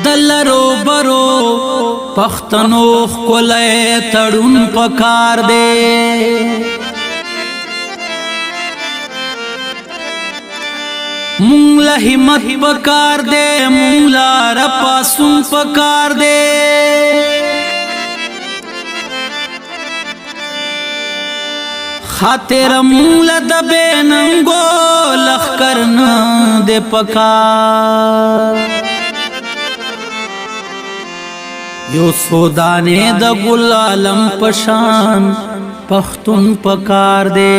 دلرو برو پختنو خلے تڑن پکار دے مونگلا ہمت پکار دے مونگلا رپا سن پکار دے خاطر مونگلا دبے ننگو لخ کرنا دے پکار یو سودانے دا گل عالم پشان پختون پکار دے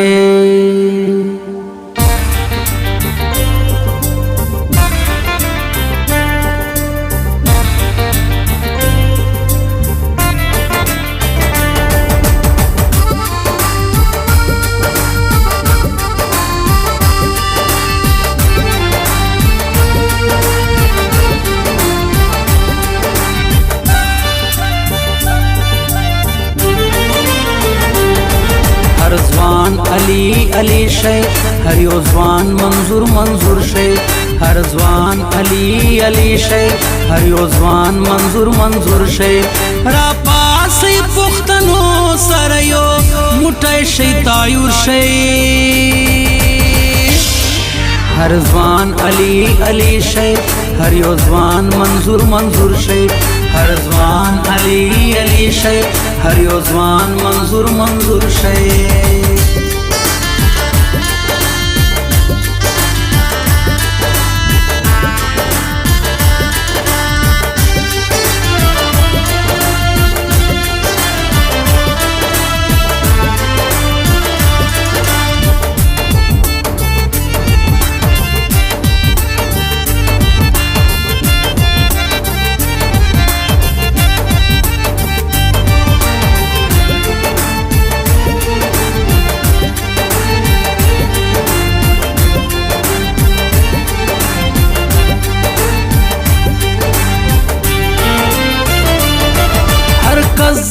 ہر زوان علی علی شے ہر یو زوان منظور منظور شے ہر زوان علی علی شے ہر یو زوان منظور منظور شے را پاسی پختنو سر یو مٹے شے تایور شے ہر زوان علی علی شے ہر یو زوان منظور منظور شے ہر زوان علی علی شے ہر یو زوان منظور منظور شے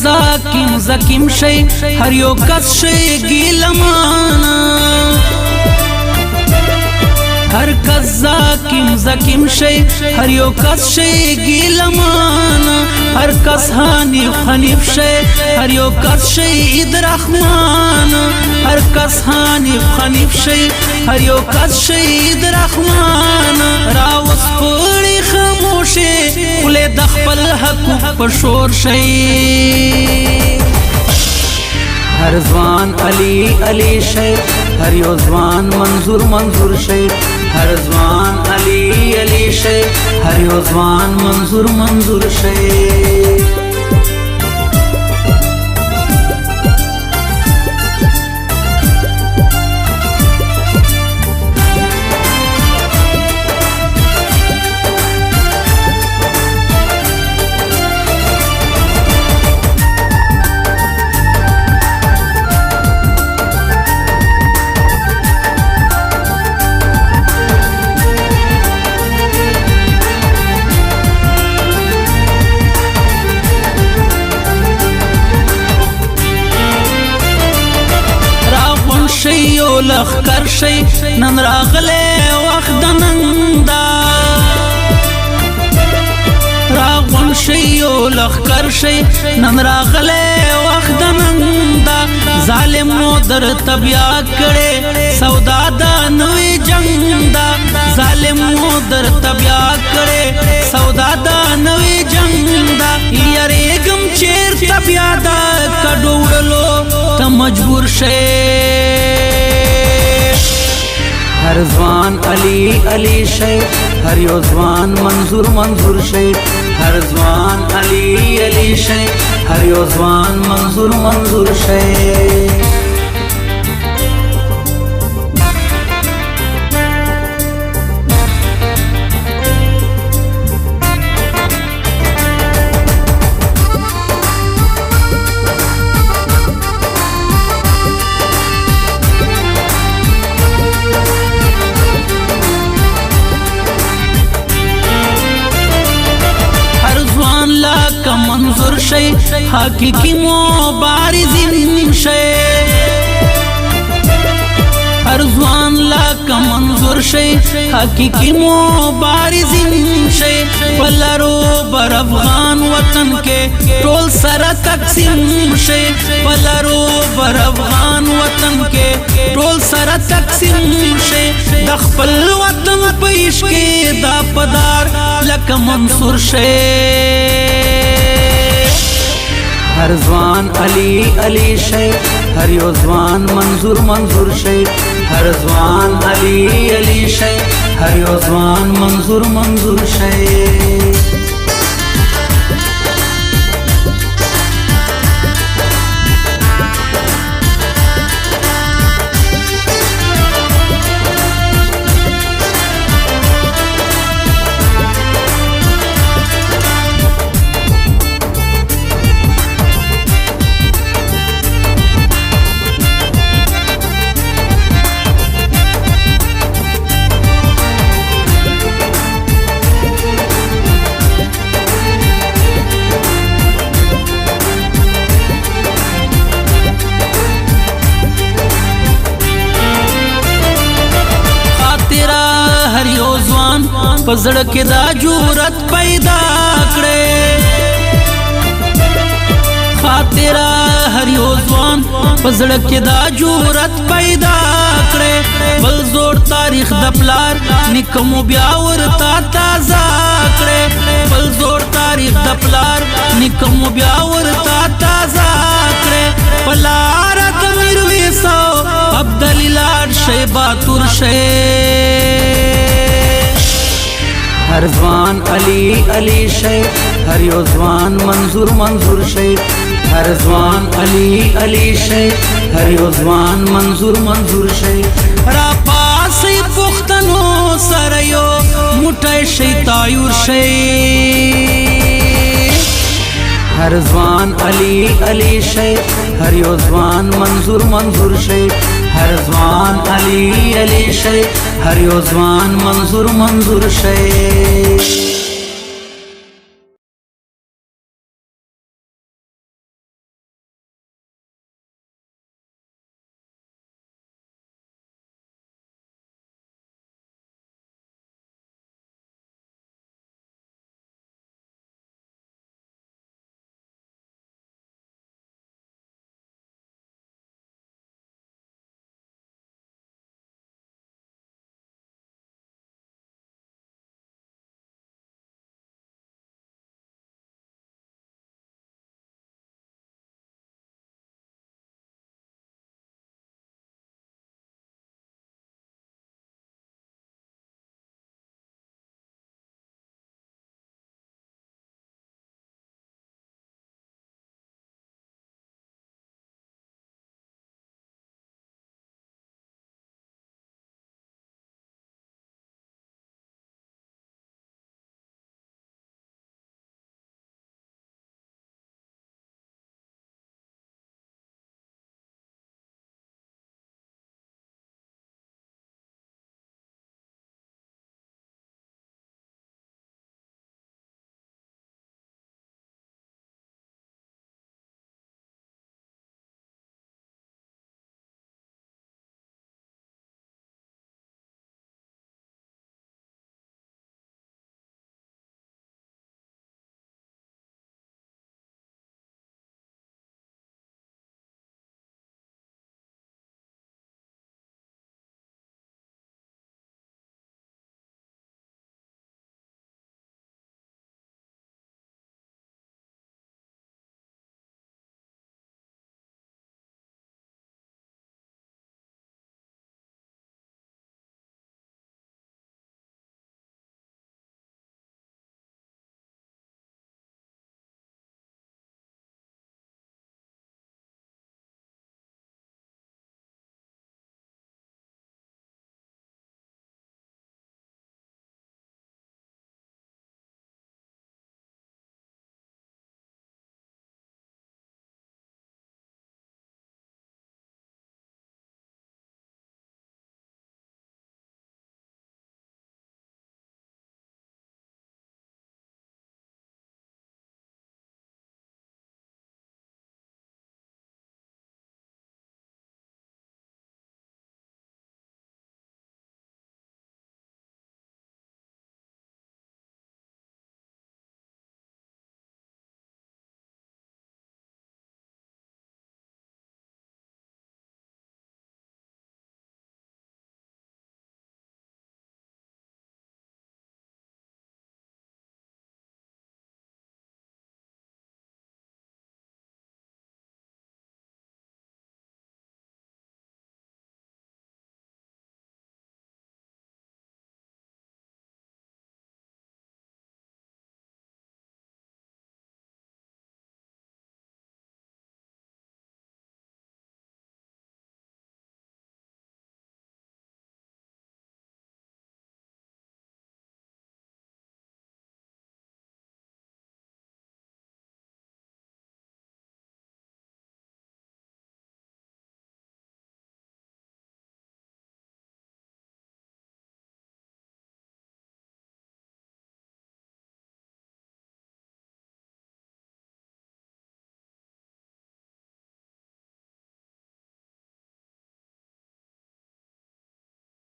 زاکیم زکیم شی ہر یو کس شی گیلمانا ہر کس زاکیم زکیم شی ہر یو کس شی گیلمانا ہر کس حنیف حنیف شی ہر یو کس شی عید رحمان ہر کس حنیف حنیف شی ہر یو کس شی عید رحمان راوس پوری خاموشی خلے دخپل حقوق پشور شی ہر زوان علی علی شے ہر یو زوان منظور منظور شے ہر زوان علی علی شے ہر یو زوان منظور منظور شے شیو لخ کر شی نن راغلے وقت نندا راغون شیو لخ کر شی نن راغلے وقت نندا ظالم نو در تبیا کرے سودا دا نوی جنگ دا ظالم نو در تبیا کرے سودا دا نوی جنگ دا یریگم چیر تبیا دا کڈوڑلو تا مجبور شے ہر زوان علی علی شے ہر یو زوان منظور منظور شے ہر زوان علی علی شے ہر یو زوان منظور منظور شے کا منظور شے حقیقی مبارزین شے ہر زوان لا کا منظور شے حقیقی مبارزین شي پلارو بر افغان وطن کې ټول سره تقسیم شي پلارو بر افغان وطن کې ټول سره تقسیم شي د خپل وطن په عشق کې دا پدار لکه منصور شي هر ځوان علي علي شي هر یو ځوان منظور منظور شي هر ځوان علي علي شي هر یو ځوان منظور منظور شي پزړه کې دا جرأت پیدا کړې خاطره هر یو ځوان پزړه کې دا جرأت پیدا کړې بل زور تاریخ د پلار نکمو بیا ورتا تازه کړې بل زور تاریخ د پلار نکمو بیا ورتا تازه کړې پلار د میرویس عبدالله شي باتور شي هر ځوان علي علي شي هر یو ځوان منظور منظور شي هر ځوان علي علي شي هر یو ځوان منظور منظور شي را پاسې پښتنو سره یو موټی شي تایور شي هر ځوان علي علي شي هر یو ځوان منظور منظور شي هر ځوان علي علي شي هر یو ځوان منظور منظور شي